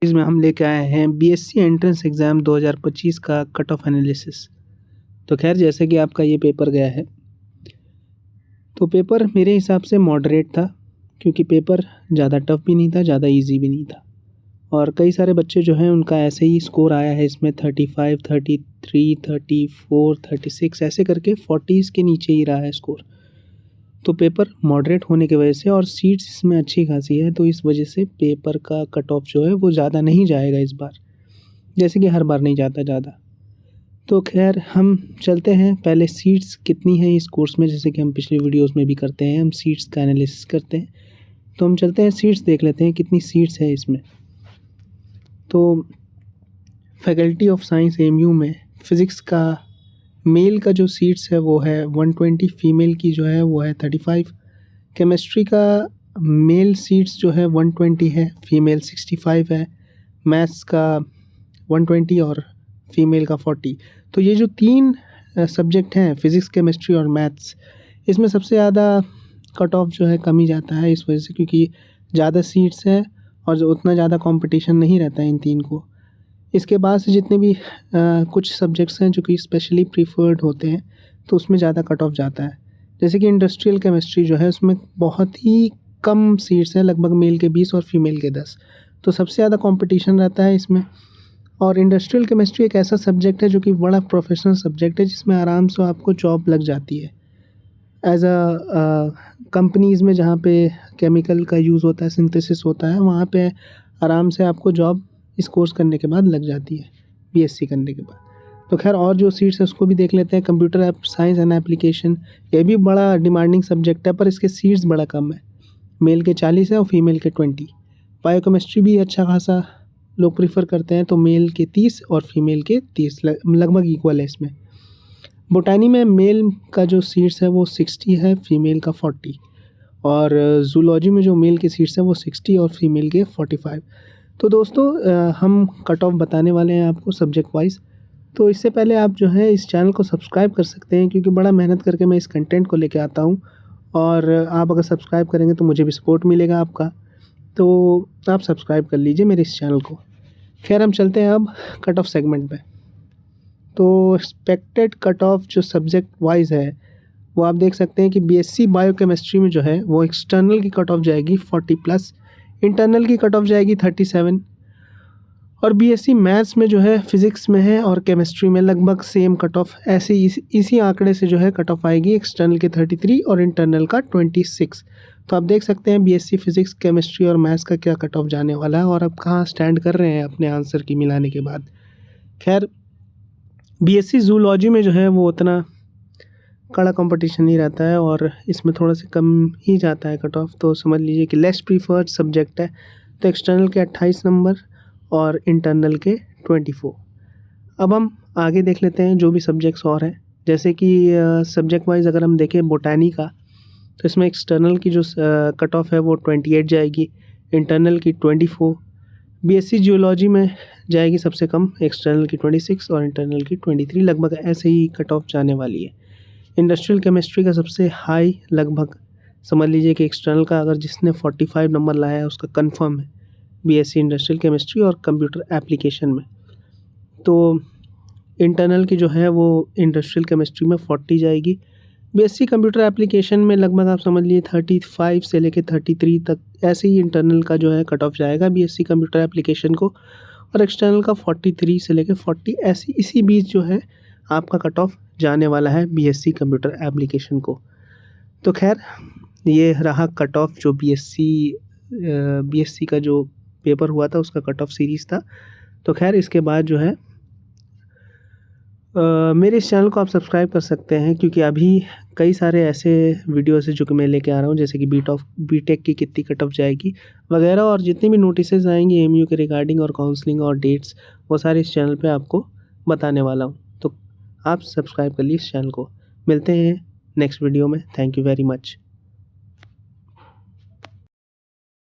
इसमें हम लेके आए हैं बीएससी एंट्रेंस एग्ज़ाम 2025 का कट ऑफ एनालिसिस। तो खैर जैसे कि आपका ये पेपर गया है, तो पेपर मेरे हिसाब से मॉडरेट था, क्योंकि पेपर ज़्यादा टफ भी नहीं था, ज़्यादा इजी भी नहीं था। और कई सारे बच्चे जो हैं उनका ऐसे ही स्कोर आया है इसमें 35, 33, 34, 36 ऐसे करके 40s के नीचे ही रहा है स्कोर। तो पेपर मॉडरेट होने की वजह से और सीट्स इसमें अच्छी खासी है, तो इस वजह से पेपर का कट ऑफ जो है वो ज़्यादा नहीं जाएगा इस बार, जैसे कि हर बार नहीं जाता ज़्यादा। तो खैर हम चलते हैं, पहले सीट्स कितनी हैं इस कोर्स में, जैसे कि हम पिछली वीडियोस में भी करते हैं, हम सीट्स का एनालिसिस करते हैं। तो हम चलते हैं सीट्स देख लेते हैं कितनी सीट्स है इसमें। तो फैकल्टी ऑफ साइंस एमयू में फ़िज़िक्स का मेल का जो सीट्स है वो है 120, फीमेल की जो है वो है 35। केमिस्ट्री का मेल सीट्स जो है 120 है, फीमेल 65 है। मैथ्स का 120 और फीमेल का 40। तो ये जो तीन सब्जेक्ट हैं, फ़िज़िक्स, केमिस्ट्री और मैथ्स, इसमें सबसे ज़्यादा कट ऑफ जो है कम ही जाता है, इस वजह से क्योंकि ज़्यादा सीट्स हैं और जो उतना ज़्यादा कंपटीशन नहीं रहता है इन तीन को। इसके बाद से जितने भी कुछ सब्जेक्ट्स हैं जो कि स्पेशली प्रीफर्ड होते हैं, तो उसमें ज़्यादा कट ऑफ जाता है। जैसे कि इंडस्ट्रियल केमिस्ट्री जो है उसमें बहुत ही कम सीट्स हैं, लगभग मेल के 20 और फीमेल के 10। तो सबसे ज़्यादा कंपटीशन रहता है इसमें। और इंडस्ट्रियल केमिस्ट्री एक ऐसा सब्जेक्ट है जो कि बड़ा प्रोफेशनल सब्जेक्ट है, जिसमें आराम से आपको जॉब लग जाती है एज कंपनीज़ में, जहाँ पे केमिकल का यूज़ होता है, सिंथेसिस होता है, वहाँ पे आराम से आपको जॉब इस कोर्स करने के बाद लग जाती है, बीएससी करने के बाद। तो खैर और जो सीट्स है उसको भी देख लेते हैं। Computer app science and application, ये भी बड़ा डिमांडिंग सब्जेक्ट है, पर इसके सीट्स बड़ा कम है, मेल के 40 है और फीमेल के 20। बायोकेमिस्ट्री भी अच्छा खासा लोग प्रीफर करते हैं, तो मेल के 30 और फीमेल के 30 लगभग इक्वल है इसमें। बोटानी में मेल का जो सीट्स है वो 60 है, फीमेल का 40। और जूलॉजी में जो मेल की सीट्स है वो 60 और फीमेल के 45। तो दोस्तों हम कट ऑफ बताने वाले हैं आपको सब्जेक्ट वाइज। तो इससे पहले आप जो है इस चैनल को सब्सक्राइब कर सकते हैं, क्योंकि बड़ा मेहनत करके मैं इस कंटेंट को लेके आता हूँ, और आप अगर सब्सक्राइब करेंगे तो मुझे भी सपोर्ट मिलेगा आपका। तो आप सब्सक्राइब कर लीजिए मेरे इस चैनल को। खैर हम चलते हैं अब कट ऑफ सेगमेंट पे। तो एक्सपेक्टेड कट ऑफ जो सब्जेक्ट वाइज है वो आप देख सकते हैं कि बीएससी बायोकेमिस्ट्री में जो है वो एक्सटर्नल की कट ऑफ जाएगी 40+, इंटरनल की कट ऑफ जाएगी 37, और बीएससी मैथ्स में जो है फ़िज़िक्स में है और केमिस्ट्री में लगभग सेम कट ऑफ, ऐसे इसी आंकड़े से जो है कट ऑफ आएगी, एक्सटर्नल के 33 और इंटरनल का 26। तो आप देख सकते हैं बीएससी फ़िज़िक्स, केमिस्ट्री और मैथ्स का क्या कट ऑफ जाने वाला है और अब कहाँ स्टैंड कर रहे हैं अपने आंसर की मिलाने के बाद। खैर बीएससी जूलॉजी में जो है वो उतना कड़ा कंपटीशन नहीं रहता है और इसमें थोड़ा सा कम ही जाता है कट ऑफ, तो समझ लीजिए कि लेस प्रीफर्ड सब्जेक्ट है। तो एक्सटर्नल के 28 नंबर और इंटरनल के 24। अब हम आगे देख लेते हैं जो भी सब्जेक्ट्स और हैं, जैसे कि सब्जेक्ट वाइज अगर हम देखें बोटानी का, तो इसमें एक्सटर्नल की जो कट ऑफ है वो 28 जाएगी, इंटरनल की 24। बीएससी जियोलॉजी में जाएगी सबसे कम, एक्सटर्नल की 26 और इंटरनल की 23, लगभग ऐसे ही कट ऑफ जाने वाली है। इंडस्ट्रियल केमिस्ट्री का सबसे हाई, लगभग समझ लीजिए कि एक्सटर्नल का अगर जिसने 45 नंबर लाया है उसका कंफर्म है बीएससी इंडस्ट्रियल केमिस्ट्री और कंप्यूटर एप्लीकेशन में। तो इंटरनल की जो है वो इंडस्ट्रियल केमिस्ट्री में 40 जाएगी। बीएससी कंप्यूटर एप्लीकेशन में लगभग आप समझ लीजिए 35 से लेकर 33 तक, ऐसे ही इंटरनल का जो है कट ऑफ जाएगा बीएससी कंप्यूटर एप्लीकेशन को, और एक्सटर्नल का 43 से लेकर 40, ऐसी इसी बीच जो है आपका कट ऑफ जाने वाला है बीएससी कंप्यूटर एप्लीकेशन को। तो खैर ये रहा कट ऑफ जो बीएससी का जो पेपर हुआ था उसका कट ऑफ सीरीज़ था। तो खैर इसके बाद जो है मेरे इस चैनल को आप सब्सक्राइब कर सकते हैं, क्योंकि अभी कई सारे ऐसे वीडियोस हैं जो कि मैं लेके आ रहा हूँ, जैसे कि बीटेक की कितनी कट ऑफ जाएगी वगैरह, और जितनी भी नोटिसेस आएंगे एमयू के रिगार्डिंग और काउंसलिंग और डेट्स, वो सारे इस चैनल पे आपको बताने वाला हूँ। तो आप सब्सक्राइब कर लीजिए इस चैनल को। मिलते हैं नेक्स्ट वीडियो में। Thank you very much.